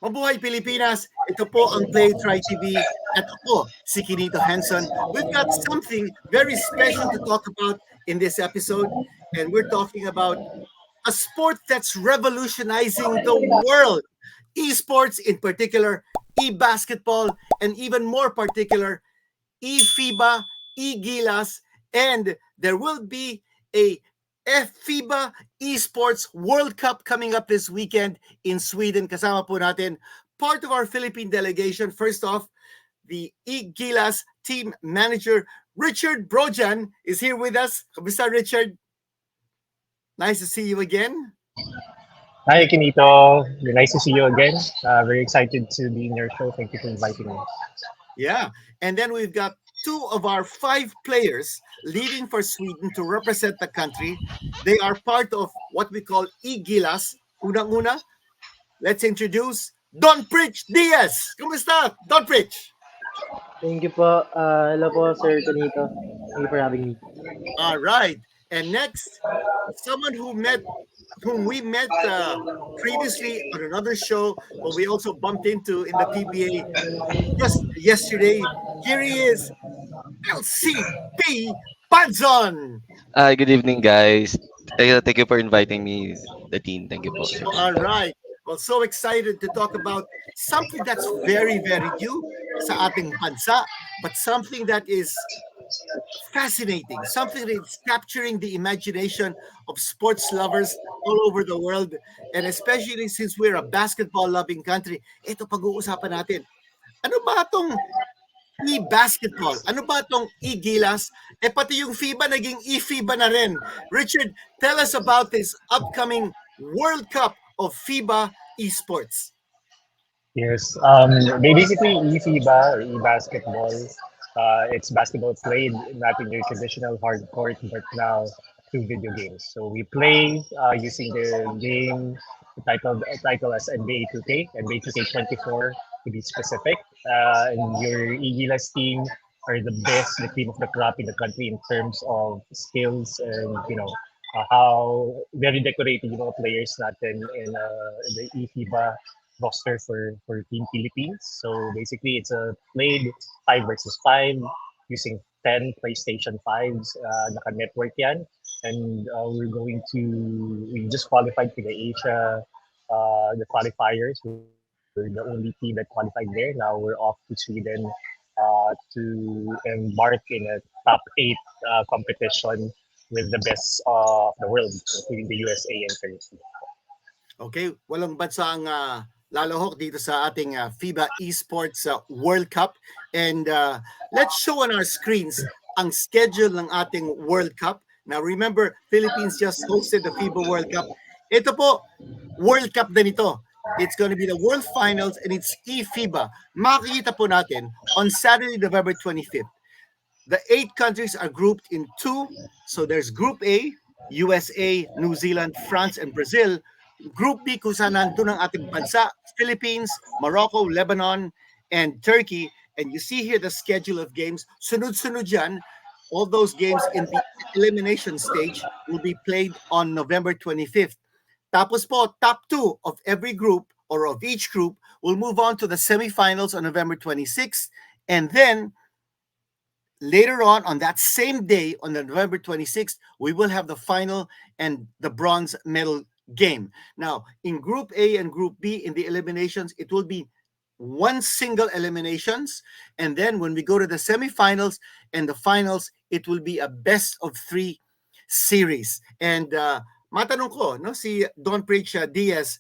Mabuhay Pilipinas! Ito po ang Playitright TV at ako, si Kinito Henson. We've got something very special to talk about in this episode, and we're talking about a sport that's revolutionizing the world. Esports in particular, e-basketball, and even more particular, eFIBA, eGilas, and there will be a FIBA Esports World Cup coming up this weekend in Sweden. Kasama po natin part of our Philippine delegation. First off, the eGilas team manager, Richard Brojan, is here with us. Kamusta, Richard? Nice to see you again. Hi, Kinito. Nice to see you again. Very excited to be in your show. Thank you for inviting me. Yeah. And then we've got 2 of our 5 players leaving for Sweden to represent the country. They are part of what we call eGilas. Unang-una, let's introduce Don Pritch Diaz. Kumusta, Don Pritch? Thank you po. Hello po, Sir Canito. Thank you for having me. All right. And next, someone whom we met previously on another show, but we also bumped into in the PBA just yesterday. Here he is, LCP Panzon. Good evening, guys. Thank you for inviting me, the team. Thank you po, sir. All right. Well, so excited to talk about something that's very, very new sa ating bansa, but something that is fascinating, something that is capturing the imagination of sports lovers all over the world, and especially since we're a basketball-loving country, ito pag-uusapan natin. Ano ba itong e-basketball? Ano ba itong e-gilas? Pati yung FIBA naging eFIBA na rin. Richard, tell us about this upcoming World Cup of FIBA esports. Yes. Basically, eFIBA or e-basketball. It's basketball played not in your traditional hard court, but now through video games. So we play using the game title as NBA 2K, NBA 2K24 to be specific. And your eGilas team are the best, the cream of the crop in the country in terms of skills and how very decorated players natin in the eFIBA roster for Team Philippines. So basically, it's a played 5 versus 5 using 10 PlayStation 5s. Naka-network yan. And we just qualified for the Asia, the qualifiers. We're the only team that qualified there. Now we're off to Sweden to embark in a top 8 competition with the best of the world, including the USA and Turkey. Okay, walang bansa ang lalohok dito sa ating FIBA Esports World Cup. And let's show on our screens ang schedule ng ating World Cup. Now remember, Philippines just hosted the FIBA World Cup. Ito po, World Cup din ito. It's going to be the World Finals and it's eFIBA. Makikita po natin on Saturday, November 25th. The 8 countries are grouped in 2. So there's Group A, USA, New Zealand, France, and Brazil. Group B, kung saan nandun ang ating bansa, Philippines, Morocco, Lebanon, and Turkey. And you see here the schedule of games. Sunod-sunod yan. All those games in the elimination stage will be played on November 25th. Tapos po, top 2 of every group or of each group will move on to the semifinals on November 26th. And then later on that same day, on November 26th, we will have the final and the bronze medal game. Now, in Group A and Group B, in the eliminations, it will be one single eliminations. And then when we go to the semifinals and the finals, it will be a best of 3 series. And matanong ko, no, si Don Pritch Diaz,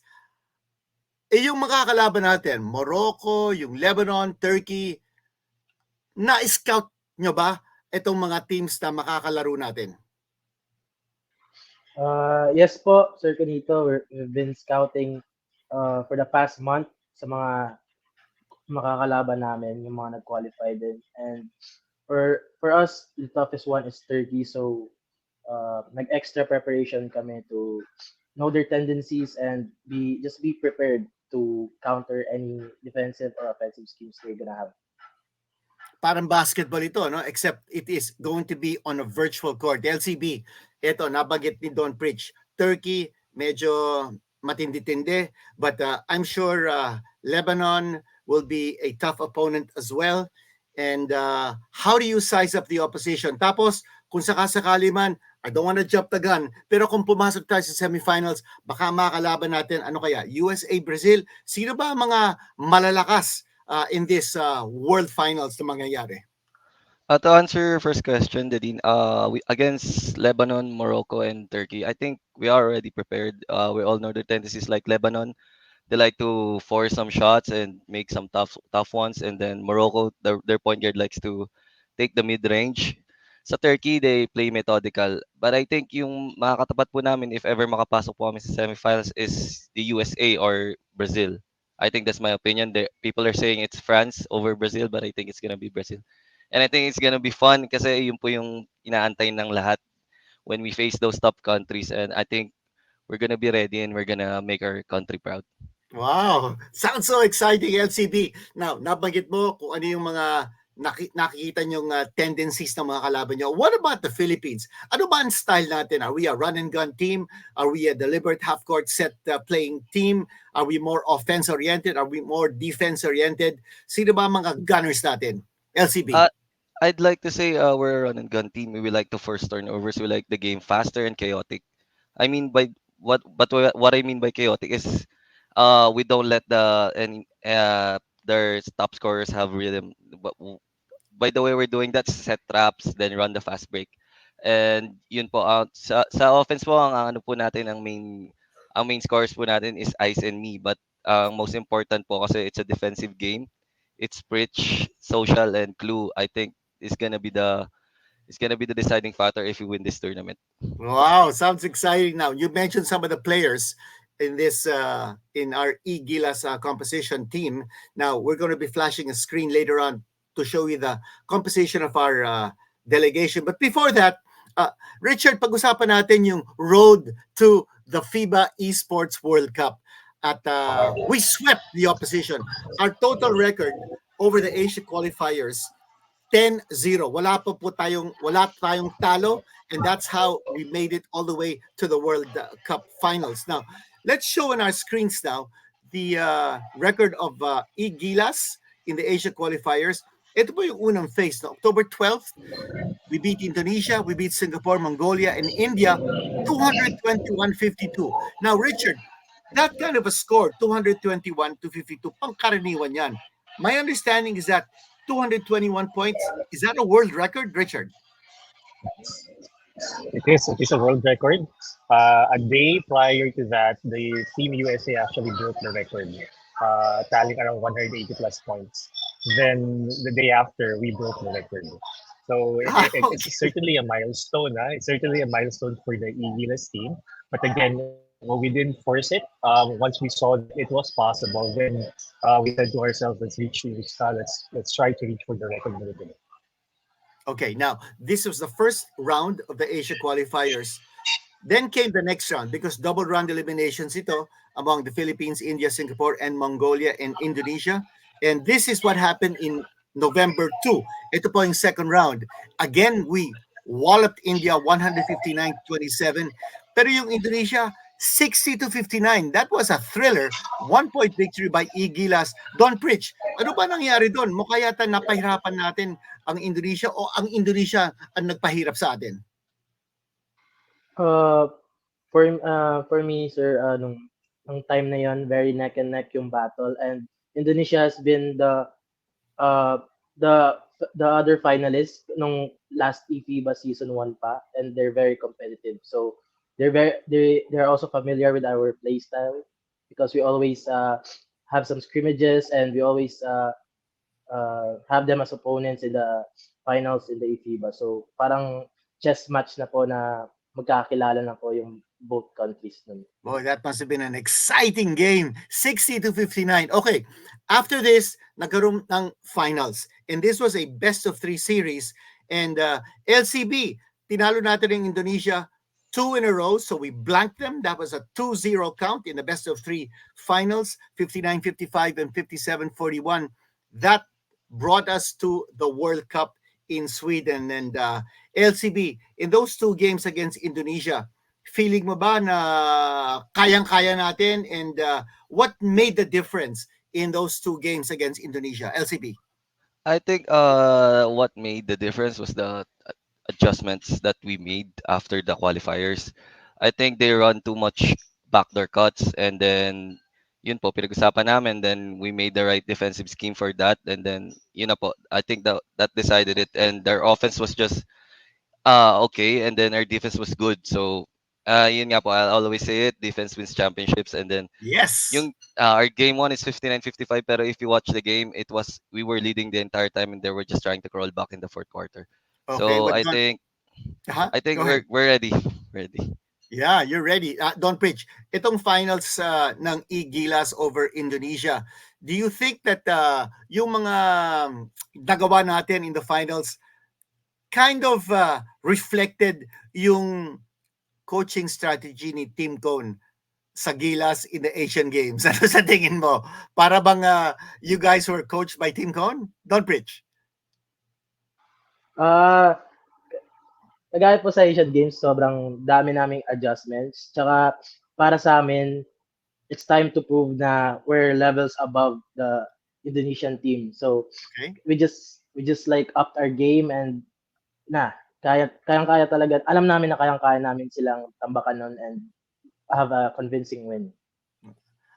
yung makakalaban natin, Morocco, yung Lebanon, Turkey, na-scout nyo ba itong mga teams na makakalaro natin? Yes po, Sir Canito. We've been scouting for the past month sa mga makakalaban namin, yung mga nag-qualify din. And for us, the toughest one is Turkey. So, nag-extra preparation kami to know their tendencies and be prepared to counter any defensive or offensive schemes they're gonna have. Parang basketball ito, no? Except it is going to be on a virtual court. LCB, ito, nabanggit ni Don Pritch. Turkey, medyo matindi-tindi. But I'm sure Lebanon will be a tough opponent as well. And how do you size up the opposition? Tapos, kung sakasakali man, I don't want to jump the gun, pero kung pumasok tayo sa semifinals, baka makalaban natin, ano kaya, USA, Brazil? Sino ba ang mga malalakas in this World Finals na mangyayari? To answer your first question, Dadine, we against Lebanon, Morocco, and Turkey, I think we are already prepared. We all know the tendencies like Lebanon. They like to force some shots and make some tough ones, and then Morocco, their point guard likes to take the mid range. Sa Turkey, they play methodical. But I think yung makakatapat po namin if ever makapasok po kami sa semifinals is the USA or Brazil. I think that's my opinion. People are saying it's France over Brazil, but I think it's gonna be Brazil. And I think it's gonna be fun kasi yun po yung inaantay ng lahat when we face those top countries. And I think we're gonna be ready and we're gonna make our country proud. Wow! Sounds so exciting, LCB. Now, nabanggit mo kung ano yung mga nakikita niyong tendencies ng mga kalaban niyo. What about the Philippines? Ano ba ang style natin? Are we a run and gun team? Are we a deliberate half-court set playing team? Are we more offense-oriented? Are we more defense-oriented? Sino ba ang mga gunners natin? LCB. Uh, I'd like to say we're a run and gun team. We like to force turnovers. We like the game faster and chaotic. I mean by what I mean by chaotic is we don't let their top scorers have rhythm. By the way we're doing that, set traps, then run the fast break. And yun po sa offense po ang ano po natin ang main scores po natin is Ice and Me, but ang most important po kasi it's a defensive game. It's Preach, Social, and Clue. I think is gonna be the deciding factor if we win this tournament. Wow, sounds exciting. Now, you mentioned some of the players in this in our eGilas composition team. Now, we're going to be flashing a screen later on to show you the composition of our delegation. But before that, Richard, pag-usapan natin yung road to the FIBA Esports World Cup. At we swept the opposition. Our total record over the Asia qualifiers 10-0. Wala tayong talo, and that's how we made it all the way to the World Cup finals. Now, let's show on our screens now the record of eGilas in the Asia qualifiers. Ito po yung unang phase. No? October 12th, we beat Indonesia, we beat Singapore, Mongolia, and India 221-52. Now, Richard, that kind of a score, 221-52, pangkaraniwan yan. My understanding is that 221 points, is that a world record, Richard? It is a world record. A day prior to that, the Team USA actually broke the record, tallying around 180 plus points. Then the day after, we broke the record. So it's certainly a milestone. It's certainly a milestone for the eGilas team. But again, well, we didn't force it. Once we saw that it was possible, then we said to ourselves, let's try to reach for the record a little bit. Okay, now this was the first round of the Asia qualifiers. Then came the next round because double round eliminations ito among the Philippines, India, Singapore, and Mongolia and Indonesia. And this is what happened in November 2. Ito po yung second round. Again, we walloped India 159-27. Pero yung Indonesia, 60-59. That was a thriller. 1-point victory by eGilas. Don Pritch, ano ba nangyari doon? Mukha yata napahirapan natin ang Indonesia o ang Indonesia ang nagpahirap sa atin? For me, sir, nung time na yon, very neck and neck yung battle, and Indonesia has been uh the the other finalists nung last eFIBA season 1 pa, and they're very competitive. So they're also familiar with our play style because we always have some scrimmages, and we always have them as opponents in the finals in the eFIBA. So parang chess match na po na magkakilala na po yung both countries nun. Boy, that must have been an exciting game. 60-59. Okay, after this, nagkaroon ng finals. And this was a best-of-3 series. And LCB, tinalo natin ng Indonesia 2 in a row. So we blanked them. That was a 2-0 count in the best-of-3 finals, 59-55 and 57-41. That brought us to the World Cup in Sweden. And LCB, in those 2 games against Indonesia, feeling mo ba na kayang-kaya natin, and what made the difference in those two games against Indonesia? LCB. I think what made the difference was the adjustments that we made after the qualifiers. I think they run too much backdoor cuts, and then yun po pinag-usapan namin, then we made the right defensive scheme for that, and then yun na po, I think that decided it, and their offense was just okay, and then our defense was good. So yun nga po, I'll always say it, defense wins championships, and then Yes. yung our game one is 59-55, pero if you watch the game, it was we were leading the entire time and they were just trying to crawl back in the fourth quarter. Okay, So but I don't. think I Go think ahead. we're ready. Ready. Yeah, you're ready. Don't preach. Itong finals ng eGilas over Indonesia, do you think that yung mga nagawa natin in the finals kind of reflected yung coaching strategy ni Team Cone sa Gilas in the Asian Games? Ano sa tingin mo? Para bang you guys were coached by Team Cone? Don't preach. Ah, Kagaya po sa Asian Games, sobrang dami naming adjustments. Tsaka para sa amin, it's time to prove na we're levels above the Indonesian team. So Okay. we just like upped our game, and na kayang-kaya talaga. Alam namin na kayang-kaya namin silang tambakan nun and have a convincing win.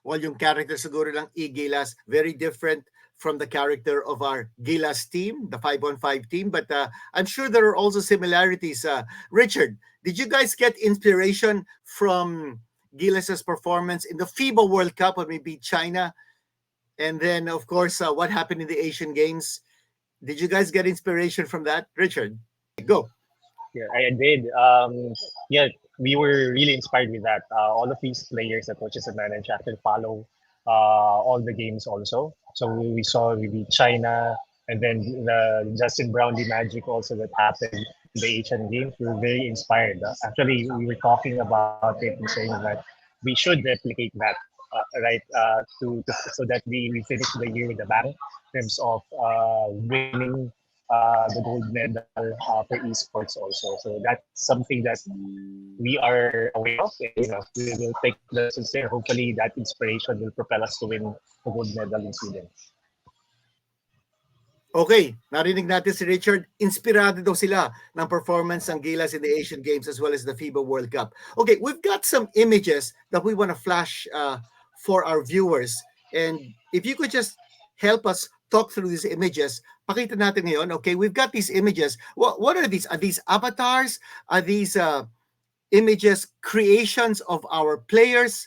Well, yung character siguro lang eGilas, very different from the character of our Gilas team, the 5-on-5 team. But I'm sure there are also similarities. Richard, did you guys get inspiration from Gilas's performance in the FIBA World Cup when we beat China? And then, of course, what happened in the Asian Games? Did you guys get inspiration from that? Richard, go. Yeah, I did. Yeah, we were really inspired with that. All of these players that coaches and manage actually follow all the games also. So we saw we beat China, and then the Justin Brownlee magic also that happened in the Asian Games. We were very inspired. Actually, we were talking about it and saying that we should replicate that, right? So that we finish the year with a bang in terms of winning the gold medal for esports also. So that's something that we are aware of. And, we will take lessons there. Hopefully, that inspiration will propel us to win the gold medal in Sweden. Okay, narinig natin si Richard. Inspirado daw sila ng performance ng Gilas in the Asian Games as well as the FIBA World Cup. Okay, we've got some images that we want to flash for our viewers. And if you could just help us talk through these images, pakita natin ngayon. Okay, we've got these images. What are these? Are these avatars? Are these images, creations of our players?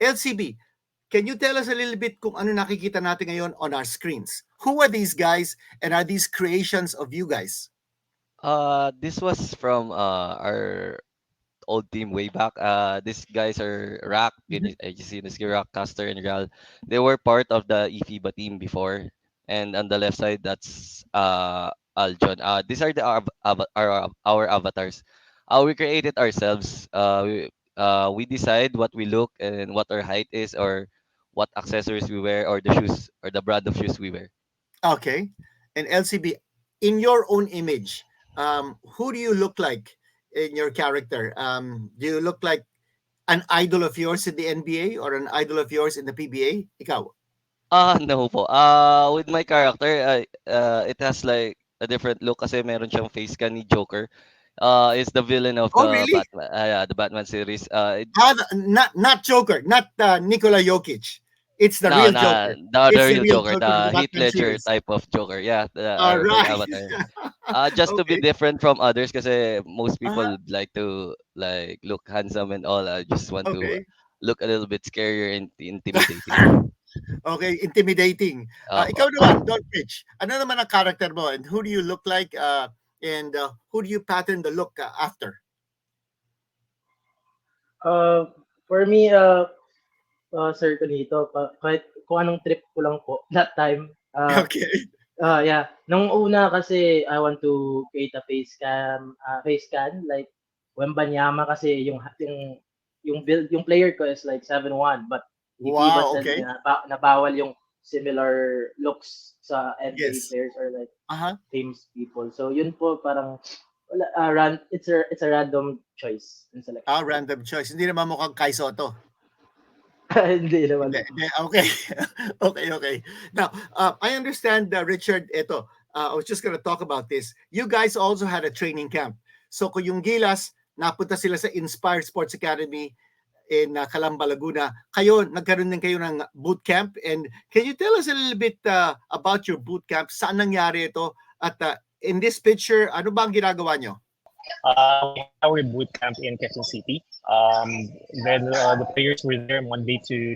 LCB, can you tell us a little bit kung ano nakikita natin ngayon on our screens? Who are these guys, and are these creations of you guys? This was from our old team way back. These guys are Rack, you see this Rack, Caster, and Ral. They were part of the eFIBA team before. And on the left side, that's Aljon. These are our avatars. We created ourselves. We decide what we look and what our height is, or what accessories we wear, or the shoes, or the brand of shoes we wear. Okay. And LCB, in your own image, who do you look like in your character? Do you look like an idol of yours in the NBA or an idol of yours in the PBA? Ikaw? No po. With my character, it has like a different look kasi meron siyang face scan ni Joker. Is the villain of Oh, the really? Batman, yeah, the Batman series. Not Joker, not Nikola Jokic. It's the No, real na Joker. the It's the real real Joker, Joker of the the Heath Batman Ledger series. type of Joker. Yeah, All my right. avatar. Just to be Okay. different from others kasi most Uh-huh. people like to like look handsome and all. I just want to Okay. look a little bit scarier and intimidating. Okay, intimidating. Opo. Ikaw naman, Don't Pitch. Ano naman ang character mo, and who do you look like, and who do you pattern the look after? Uh, for me, Sir Tonito, kahit kung anong trip ko lang po that time, Okay. yeah. Nung una kasi I want to create a face scan like Wembanyama kasi yung build yung player ko is like 7'1", but the FIBA Wow, said okay. na bawal yung similar looks sa NBA Yes. players or like Uh-huh. famous people. So yun po parang It's a random choice and selection. Random choice. Hindi naman mukhang Kai Soto. Hindi naman. Hindi, hindi. Okay. Okay, okay. Now, I understand, Richard, ito, I was just going to talk about this. You guys also had a training camp. So kung yung Gilas, napunta sila sa Inspire Sports Academy in Calamba, Laguna. Kayo, nagkaroon din kayo ng boot camp. And can you tell us a little bit about your boot camp? Saan nangyari ito? At in this picture, ano ba ang ginagawa nyo? We had our boot camp in Quezon City. Then the players were there Monday to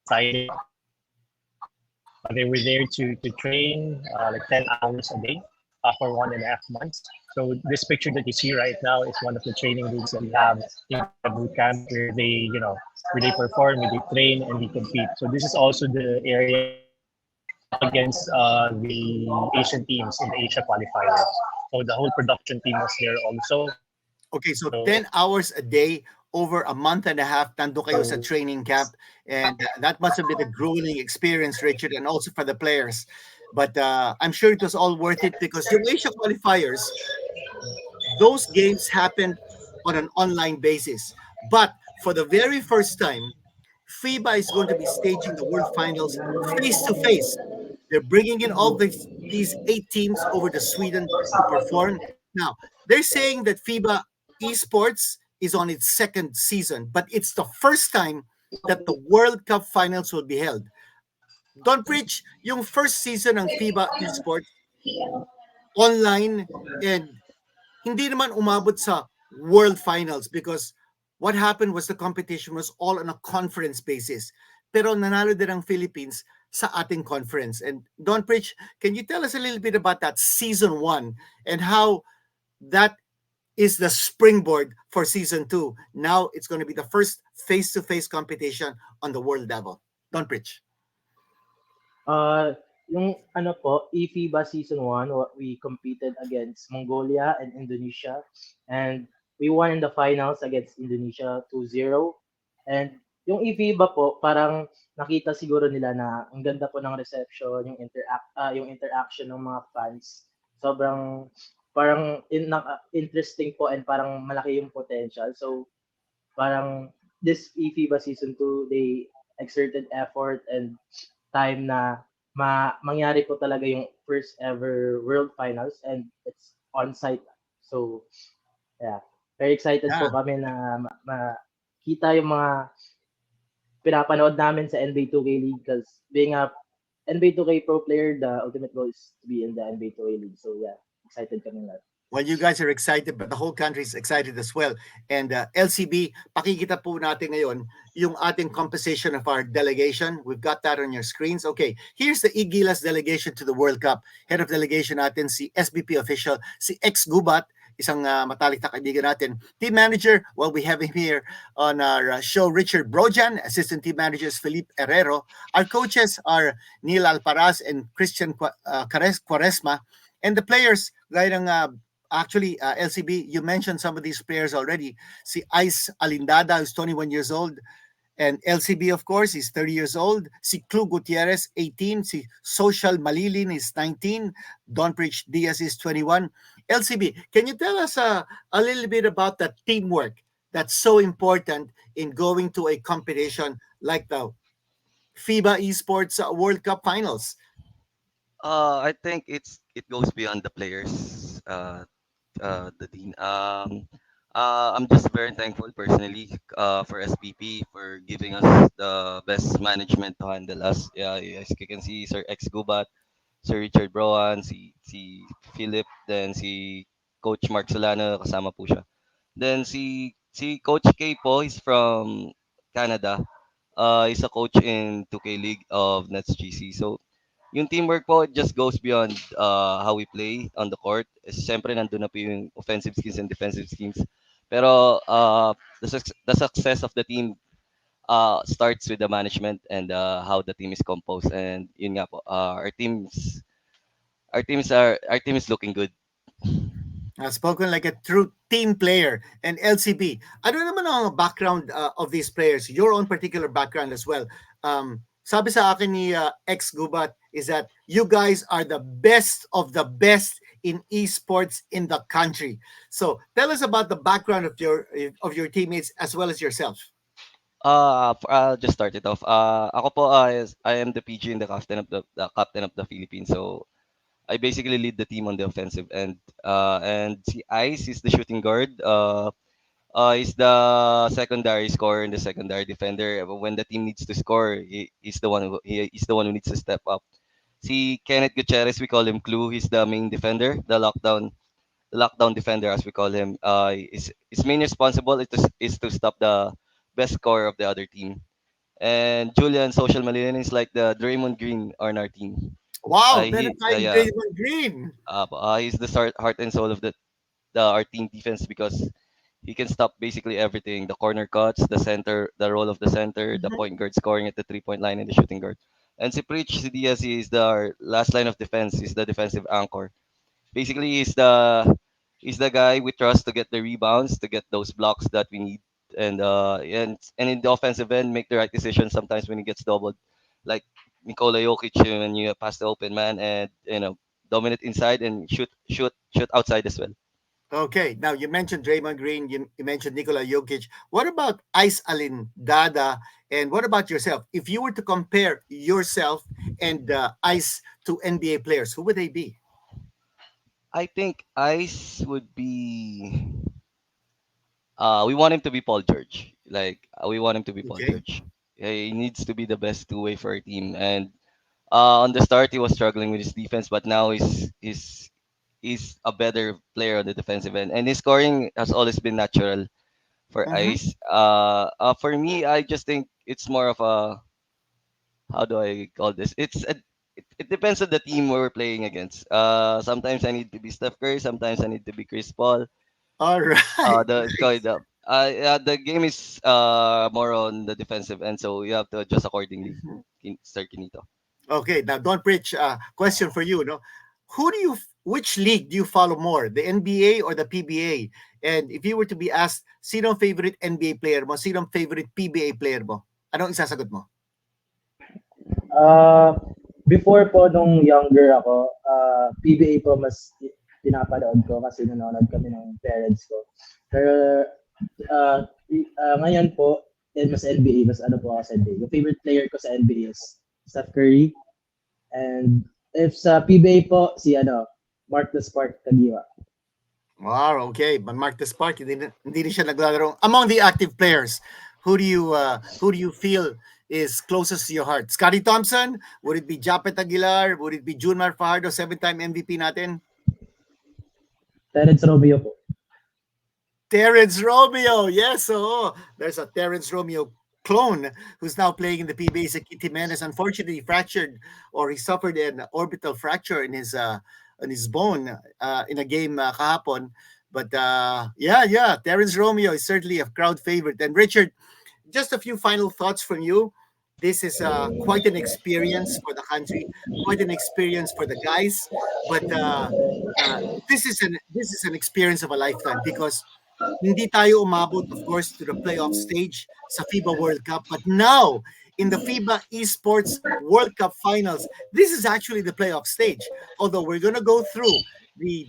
Friday. They were there to train like 10 hours a day for 1.5 months. So this picture that you see right now is one of the training rooms that we have in the boot camp where where they perform, where they train, and they compete. So this is also the area against the Asian teams in the Asia qualifiers. So the whole production team was there also. Okay, so 10 hours a day over a month and a half, nando kayo sa training camp. And that must have been a grueling experience, Richard, and also for the players. But I'm sure it was all worth it because yung Asia qualifiers, those games happened on an online basis. But for the very first time, FIBA is going to be staging the World Finals face to face. They're bringing in all these 8 teams over to Sweden to perform. Now, they're saying that FIBA esports is on its second season, but it's the first time that the World Cup finals will be held. Don't preach yung first season ng FIBA esports online and hindi naman umabot sa World Finals because what happened was the competition was all on a conference basis. Pero nanalo din ang Philippines sa ating conference. And Don Preach, can you tell us a little bit about that season 1 and how that is the springboard for season 2? Now it's going to be the first face-to-face competition on the world level. Don Preach. Yung eFIBA season 1, we competed against Mongolia and Indonesia, and we won in the finals against Indonesia 2-0. And yung eFIBA po, parang nakita siguro nila na ang ganda po ng reception, yung interaction ng mga fans. Sobrang parang interesting po and parang malaki yung potential. So parang this eFIBA season 2, they exerted effort and time na mangyari po talaga yung first ever World Finals and it's on-site. So, yeah. Very excited po kami na makita yung mga pinapanood namin sa NBA 2K League because being a NBA 2K pro player, the ultimate goal is to be in the NBA 2K League. So, yeah. Excited kami lahat. Well, you guys are excited, but the whole country is excited as well. And LCB, pakikita po natin ngayon yung ating composition of our delegation. We've got that on your screens. Okay, here's the eGilas delegation to the World Cup. Head of delegation natin, si SBP official, si ex-Gubat, isang matalik na kaibigan natin. Team manager, well, we have him here on our show, Richard Brojan. Assistant team managers, Felipe Herrero. Our coaches are Neil Alparaz and Christian Quaresma. And the players, gaya ng actually, LCB, you mentioned some of these players already. Si Ice Alindada, who's 21 years old. And LCB, of course, he's 30 years old. Si Clu Gutierrez, 18. Si Social Malilin is 19. Donbridge Diaz is 21. LCB, can you tell us a little bit about the teamwork that's so important in going to a competition like the FIBA Esports World Cup Finals? I think it goes beyond the players. The dean. I'm just very thankful personally for SPP for giving us the best management to handle us. Yeah, as you can see, Sir X Gubat, Sir Richard Browan, si Philip, then si Coach Mark Solano, kasama po siya. Then si Coach K po, he's from Canada. He's a coach in 2K League of Nets GC. So yung teamwork po just goes beyond how we play on the court. Siyempre nandun na po yung offensive schemes and defensive schemes. Pero the success of the team starts with the management and how the team is composed. And yun nga po, our team is looking good. Spoken like a true team player. And LCB, ano naman ang background of these players? Your own particular background as well. Sabi sa akin ni ex-Gubat is that you guys are the best of the best in esports in the country. So tell us about the background of your teammates as well as yourself. I'll just start it off. Ako po I am the PG and the captain of the Philippines. So I basically lead the team on the offensive end. And si Ice is the shooting guard. He's the secondary scorer and the secondary defender. When the team needs to score, he's the one who needs to step up. Si Kenneth Gutierrez, we call him Clue. He's the main defender, the lockdown defender as we call him. His main responsible is to stop the best scorer of the other team. And Julian Social Malin is like the Draymond Green on our team. Wow, He verifying yeah Draymond Green. He's the heart and soul of the our team defense because he can stop basically everything: the corner cuts, the center, the role of the center, the point guard scoring at the 3 point line, and the shooting guard. And si Preach si Diaz is the our last line of defense. He's the defensive anchor. Basically, he's the guy we trust to get the rebounds, to get those blocks that we need, and in the offensive end, make the right decision sometimes when he gets doubled, like Nikola Jokic when you pass the open man and dominate inside and shoot outside as well. Okay, now you mentioned Draymond Green, you mentioned Nikola Jokic. What about Ice Alin Dada? And what about yourself? If you were to compare yourself and Ice to NBA players, who would they be? I think Ice would be. We want him to be Paul George. We want him to be Paul Okay. George. Yeah, he needs to be the best two-way for our team. And on the start, he was struggling with his defense, but now he's a better player on the defensive end, and his scoring has always been natural for Mm-hmm. Ice. For me, I just think it's more of a, how do I call this? It depends on the team we're playing against. Sometimes I need to be Steph Curry, sometimes I need to be Chris Paul. All right. Nice. The game is more on the defensive end, so you have to adjust accordingly. Sir Kinito. Okay, now don't preach. Question for you, no? Which league do you follow more, the NBA or the PBA? And if you were to be asked, sino ang favorite NBA player mo, sino ang favorite PBA player mo? Anong isasagot mo? Uh, Before po nung younger ako, PBA po mas pinapanood ko kasi nanonood kami ng parents ko. Pero ngayon po, mas NBA, mas ano po ako sa NBA. Yung favorite player ko sa NBA is Steph Curry. And if sa PBA po, si Mark the Spark Tagiwa. Wow, okay. But Mark the Spark, hindi rin siya naglalaro. Among the active players, who do you feel is closest to your heart? Scotty Thompson? Would it be Japet Aguilar? Would it be Junmar Fajardo, 7-time MVP natin? Terence Romeo po. Terence Romeo, yes. Oh, there's a Terence Romeo clone who's now playing in the PBA. Kit Jimenez, unfortunately, fractured or he suffered an orbital fracture in his bone in a game kahapon. But yeah, Terence Romeo is certainly a crowd favorite. And Richard, just a few final thoughts from you. This is quite an experience for the country, quite an experience for the guys. But uh, this is an experience of a lifetime because hindi tayo umabot, of course, to the playoff stage sa FIBA World Cup. But now, in the FIBA Esports World Cup Finals, this is actually the playoff stage. Although we're going to go through the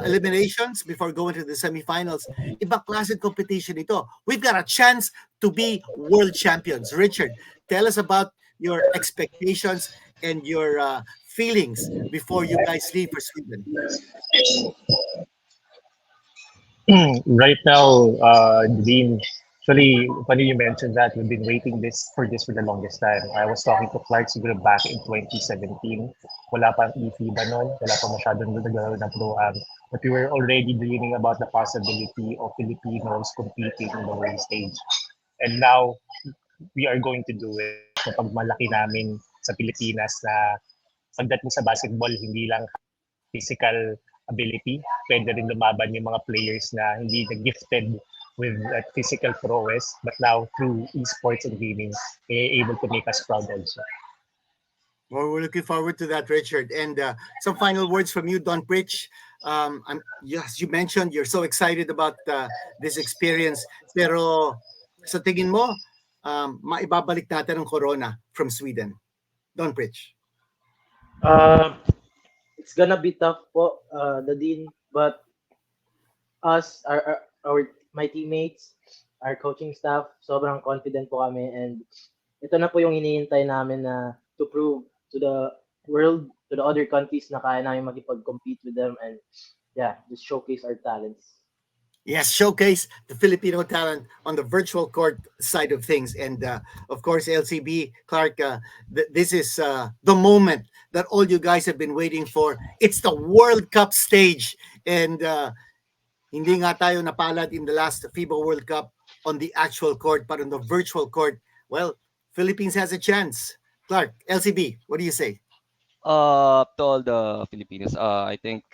eliminations before going to the semifinals, ibang klase competition ito. We've got a chance to be world champions. Richard, tell us about your expectations and your feelings before you guys leave for Sweden. Right now, Dean, actually, funny you mentioned that we've been waiting this for the longest time. I was talking to Clark siguro back in 2017. Wala pang eFIBA noon, wala pa masyadong naglaro ng pro-am. But we were already dreaming about the possibility of Filipinos competing in the world stage. And now, we are going to do it. Kapag malaki namin sa Pilipinas na pagdating sa basketball, hindi lang physical ability, pwede rin lumaban yung mga players na hindi na gifted with that physical prowess, but now through esports and gaming, they're able to make us proud also. Well, we're looking forward to that, Richard. And some final words from you, Don Pritch. Yes, you mentioned you're so excited about this experience. Pero sa tingin mo, maibabalik natin ang corona from Sweden. Don Pritch. Uh, it's gonna be tough po, the Dean, but us, my teammates, our coaching staff, sobrang confident po kami, and ito na po yung hinihintay namin na to prove to the world, to the other countries na kaya namin makipag-compete with them, and yeah, just showcase our talents. Yes, showcase the Filipino talent on the virtual court side of things. And of course, LCB, Clark, this is the moment that all you guys have been waiting for. It's the World Cup stage. And hindi nga tayo napalad in the last FIBA World Cup on the actual court, but on the virtual court, well, Philippines has a chance. Clark, LCB, what do you say? To all the Filipinos, I think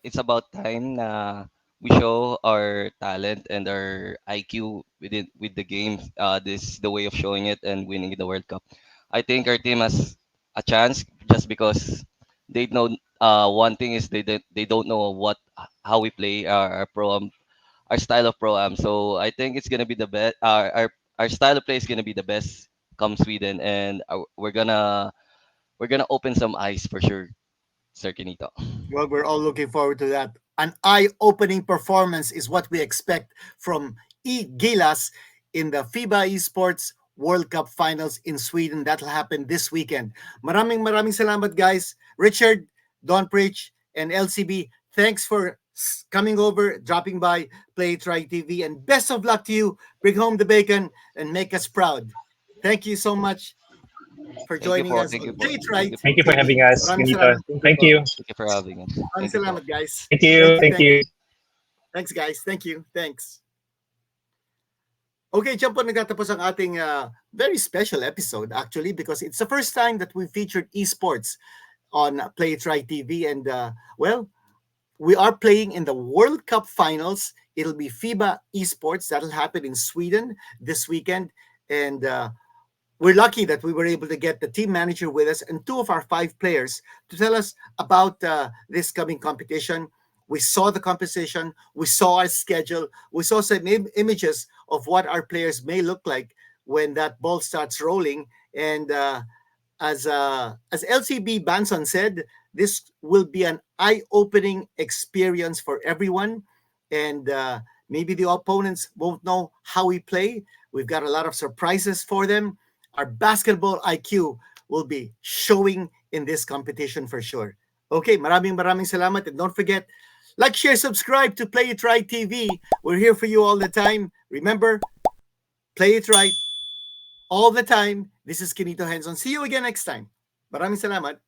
it's about time na we show our talent and our IQ with the game. This is the way of showing it and winning the World Cup. I think our team has a chance just because they know. One thing is they don't know how we play our our style of pro am. So I think it's gonna be the best. Our style of play is gonna be the best come Sweden, and we're gonna open some eyes for sure, Sir Kinito. Well, we're all looking forward to that. An eye-opening performance is what we expect from eGilas in the FIBA Esports World Cup Finals in Sweden. That'll happen this weekend. Maraming salamat, guys. Richard, Don Preach, and LCB, thanks for coming over, dropping by Playitright TV, and best of luck to you. Bring home the bacon and make us proud. Thank you so much for Thank you joining po. us Thank you on po. Thank Playitright you po. Thank you for TV. having us, Maraming Ganito. salamat. Thank you Thank po. you. Thank you for having us. Maraming Thank you po. salamat, guys. Thank you. Thank Thank you. you. Thanks, guys. Thank you. Thanks. Okay, dyan po nagtatapos ang ating very special episode actually because it's the first time that we featured esports on Playitright TV. And well, we are playing in the World Cup Finals. It'll be FIBA Esports. That'll happen in Sweden this weekend. And we're lucky that we were able to get the team manager with us and two of our five players to tell us about this coming competition. We saw the competition, we saw our schedule, we saw some images of what our players may look like when that ball starts rolling. And as LCB Banson said, this will be an eye-opening experience for everyone. And maybe the opponents won't know how we play. We've got a lot of surprises for them. Our basketball IQ will be showing in this competition for sure. Okay, maraming salamat. And don't forget, like, share, subscribe to Play It Right TV. We're here for you all the time. Remember, play it right all the time. This is Kinito Henson. See you again next time. Maraming salamat.